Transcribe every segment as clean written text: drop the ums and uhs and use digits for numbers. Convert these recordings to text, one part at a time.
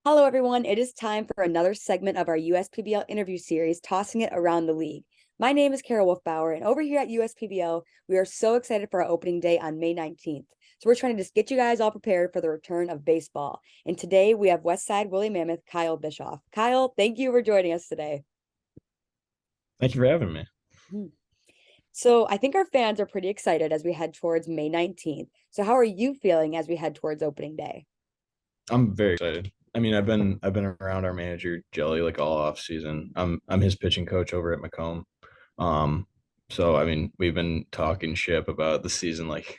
Hello, everyone. It is time for another segment of our USPBL interview series, Tossing It Around the League. My name is Kara Wolfbauer, and over here at USPBL, we are so excited for our opening day on May 19th. So we're trying to just get you guys all prepared for the return of baseball. And today we have Westside Willie Mammoth, Kyle Bischoff. Kyle, thank you for joining us today. Thank you for having me. Hmm. So I think our fans are pretty excited as we head towards May 19th. So how are you feeling as we head towards opening day? I'm very excited. I mean, I've been around our manager Jelly like all off season. I'm his pitching coach over at Macomb. Um, so I mean, we've been talking ship about the season like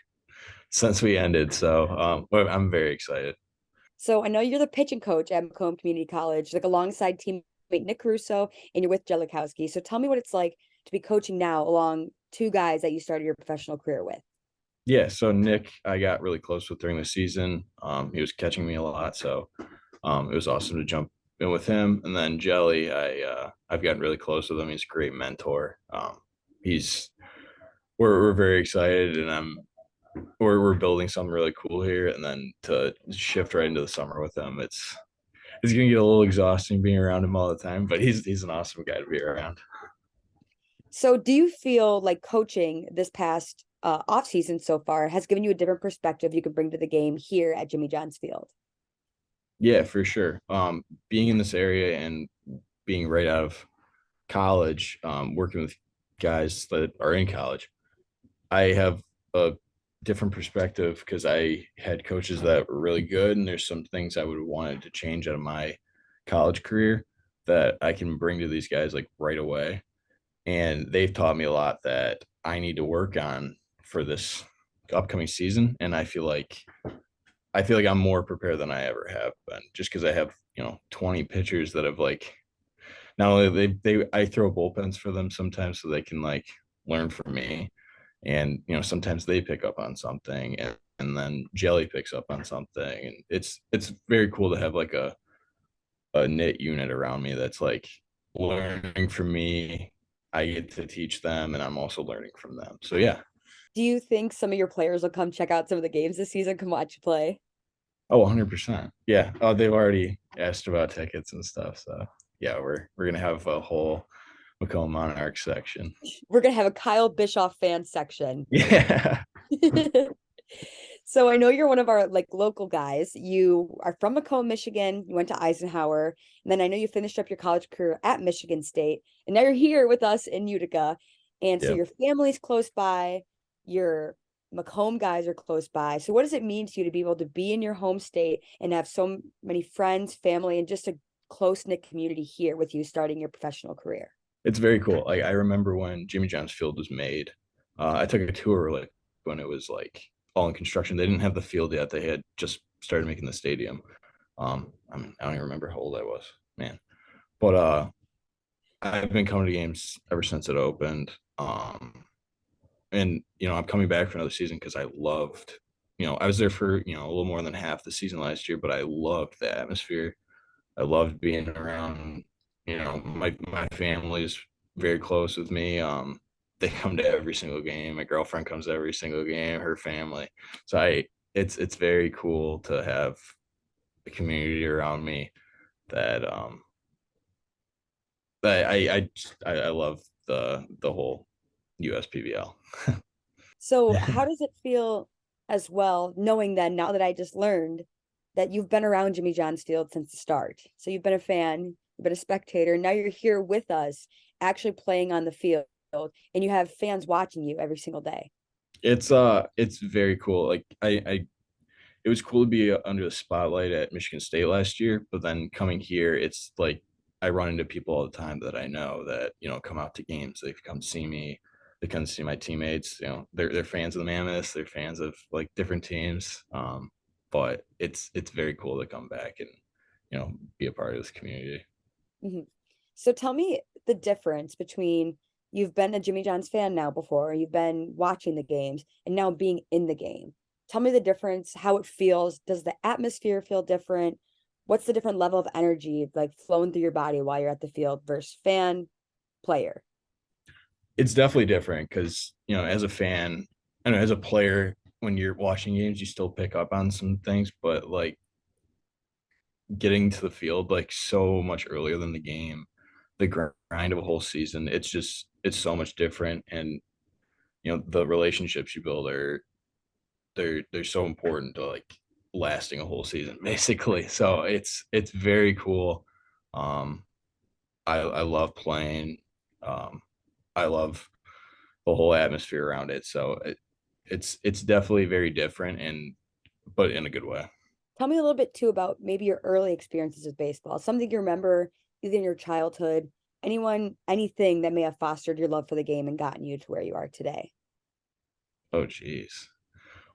since we ended. So but I'm very excited. So I know you're the pitching coach at Macomb Community College, like alongside teammate Nick Russo, and you're with Jellikowski. So tell me what it's like to be coaching now along two guys that you started your professional career with. Yeah, so Nick, I got really close with during the season. He was catching me a lot, so it was awesome to jump in with him. And then Jelly, I've gotten really close with him. He's a great mentor. He's we're very excited, and we're building something really cool here. And then to shift right into the summer with him, it's gonna get a little exhausting being around him all the time. But he's an awesome guy to be around. So do you feel like coaching this past off season so far has given you a different perspective you can bring to the game here at Jimmy John's Field? Yeah, for sure. Being in this area and being right out of college, working with guys that are in college, I have a different perspective because I had coaches that were really good, and there's some things I would have wanted to change out of my college career that I can bring to these guys like right away. And they've taught me a lot that I need to work on for this upcoming season. And I feel like I'm more prepared than I ever have been, just because I have 20 pitchers that have like not only I throw bullpens for them sometimes so they can like learn from me, and sometimes they pick up on something, and then Jelly picks up on something, and it's very cool to have like a knit unit around me that's like learning from me. I get to teach them, and I'm also learning from them. So yeah. Do you think some of your players will come check out some of the games this season, come watch you play? Oh, 100%. Yeah. Oh, they've already asked about tickets and stuff. So yeah, we're gonna have a whole Macomb Monarch section. We're gonna have a Kyle Bischoff fan section. Yeah. So I know you're one of our like local guys. You are from Macomb, Michigan. You went to Eisenhower, and then I know you finished up your college career at Michigan State, and now you're here with us in Utica. And so Yep. your family's close by, your Macomb guys are close by. So what does it mean to you to be able to be in your home state and have so many friends, family, and just a close-knit community here with you starting your professional career? It's very cool. Like I remember when Jimmy John's Field was made. I took a tour like when it was like all in construction. They didn't have the field yet. They had just started making the stadium. I mean, I don't even remember how old I was, man. But I've been coming to games ever since it opened. And I'm coming back for another season because I loved, I was there for a little more than half the season last year, but I loved the atmosphere. I loved being around. My family's very close with me. They come to every single game. My girlfriend comes to every single game. Her family. So it's very cool to have a community around me that that I love the whole USPBL. So how does it feel as well, knowing that now that I just learned that you've been around Jimmy John's Field since the start? So you've been a fan, you've been a spectator, now you're here with us, actually playing on the field, and you have fans watching you every single day. It's very cool. Like I it was cool to be under the spotlight at Michigan State last year, but then coming here, it's like I run into people all the time that I know that come out to games. They've come see me. They come see my teammates. They're fans of the Mammoths. They're fans of like different teams. But it's very cool to come back and be a part of this community. Mhm. So tell me the difference between you've been a Jimmy John's fan now before, you've been watching the games, and now being in the game. Tell me the difference, how it feels. Does the atmosphere feel different? What's the different level of energy like flowing through your body while you're at the field versus fan player? It's definitely different because as a fan, I know as a player, when you're watching games, you still pick up on some things, but like getting to the field like so much earlier than the game, the grind of a whole season, it's so much different. And the relationships you build are they're so important to like lasting a whole season basically. So it's very cool. um I love playing. I love the whole atmosphere around it. So it's definitely very different, and but in a good way. Tell me a little bit too about maybe your early experiences with baseball, something you remember either in your childhood, anything that may have fostered your love for the game and gotten you to where you are today. Oh geez.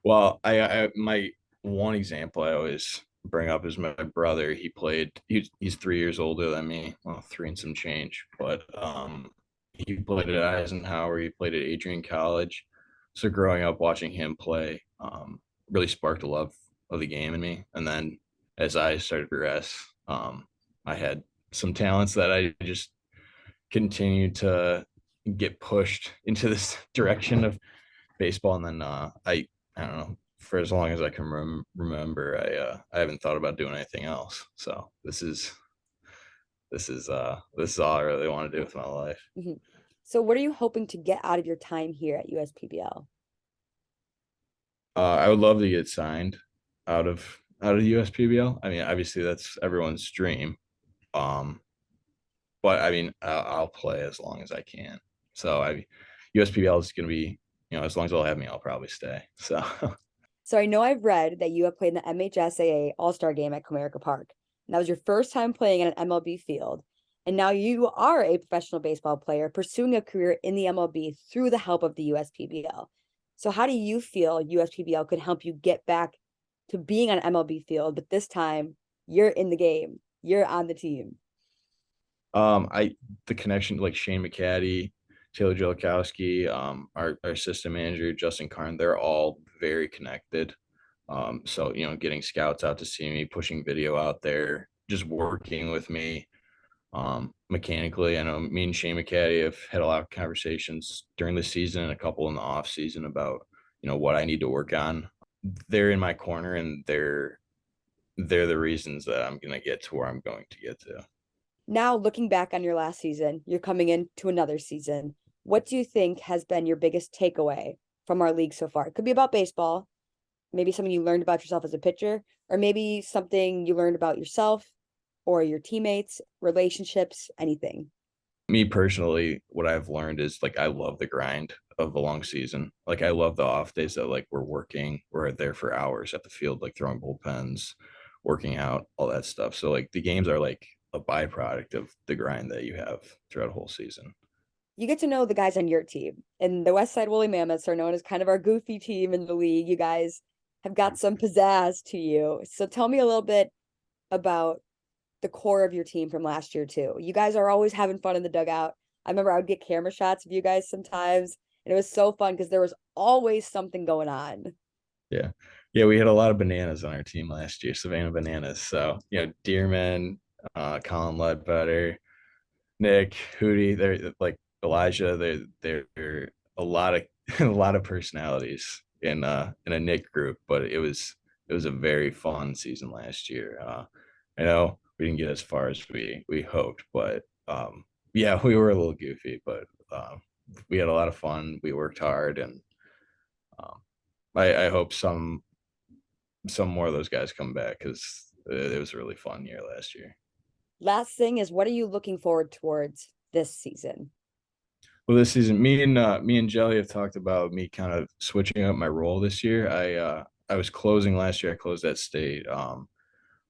Well, I my one example I always bring up is my brother. He's 3 years older than me, well, three and some change, but he played at Eisenhower, he played at Adrian College. So growing up watching him play really sparked a love of the game in me. And then as I started to progress, I had some talents that I just continued to get pushed into this direction of baseball. And then I don't know, for as long as I can remember, I haven't thought about doing anything else. So this is all I really want to do with my life. Mhm. So, what are you hoping to get out of your time here at USPBL? I would love to get signed out of USPBL. I mean, obviously that's everyone's dream. Um, but I mean, I'll play as long as I can. So USPBL is going to be, as long as they'll have me, I'll probably stay. So So, I know I've read that you have played in the MHSAA All Star game at Comerica Park. And that was your first time playing in an MLB field. And now you are a professional baseball player pursuing a career in the MLB through the help of the USPBL. So, how do you feel USPBL could help you get back to being on an MLB field, but this time you're in the game, you're on the team? I the connection like Shane McCaddy, Taylor Jellikowski, our assistant manager Justin Karn, they're all very connected. So getting scouts out to see me, pushing video out there, just working with me mechanically. I know me and Shane McCaddy have had a lot of conversations during the season and a couple in the off season about what I need to work on. They're in my corner, and they're the reasons that I'm gonna get to where I'm going to get to. Now, looking back on your last season, you're coming into another season. What do you think has been your biggest takeaway from our league so far? It could be about baseball, maybe something you learned about yourself as a pitcher, or maybe something you learned about yourself or your teammates, relationships, anything. Me personally, what I've learned is like I love the grind of the long season. Like I love the off days that like we're there for hours at the field, like throwing bullpens, working out, all that stuff. So like the games are like a byproduct of the grind that you have throughout a whole season. You get to know the guys on your team, and the Westside Woolly Mammoths are known as kind of our goofy team in the league. You guys have got some pizzazz to you. So tell me a little bit about the core of your team from last year too. You guys are always having fun in the dugout. I remember I would get camera shots of you guys sometimes, and it was so fun because there was always something going on. Yeah. Yeah, we had a lot of bananas on our team last year, Savannah Bananas. So, Dearman, Colin Ledbetter, Nick, Hootie, they're like Elijah, they're a lot of a lot of personalities in a Nick group, but it was a very fun season last year. I know we didn't get as far as we hoped, but yeah, we were a little goofy, but we had a lot of fun. We worked hard, and um, I hope some more of those guys come back because it was a really fun year last year. Last thing is, what are you looking forward towards this season? Well, this season, me and Jelly have talked about me kind of switching up my role this year. I was closing last year. I closed at state.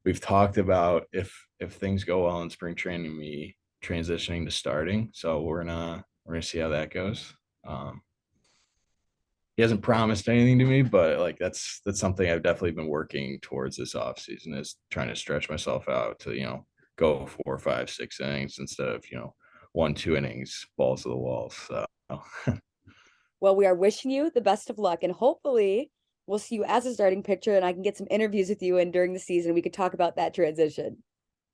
We've talked about if things go well in spring training, me transitioning to starting. So we're gonna see how that goes. He hasn't promised anything to me, but like that's something I've definitely been working towards this off season, is trying to stretch myself out to go 4, 5, 6 innings instead of 1, 2 innings balls to the walls. So Well, we are wishing you the best of luck, and hopefully we'll see you as a starting pitcher, and I can get some interviews with you, and during the season we could talk about that transition.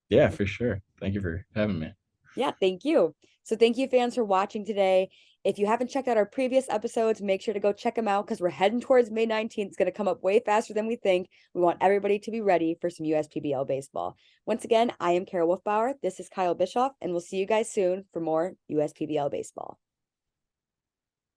yeah, for sure. Thank you for having me. Yeah, thank you. So thank you, fans, for watching today. If you haven't checked out our previous episodes, make sure to go check them out because we're heading towards May 19th. It's going to come up way faster than we think. We want everybody to be ready for some USPBL baseball. Once again, I am Kara Wolfbauer. This is Kyle Bischoff, and we'll see you guys soon for more USPBL baseball.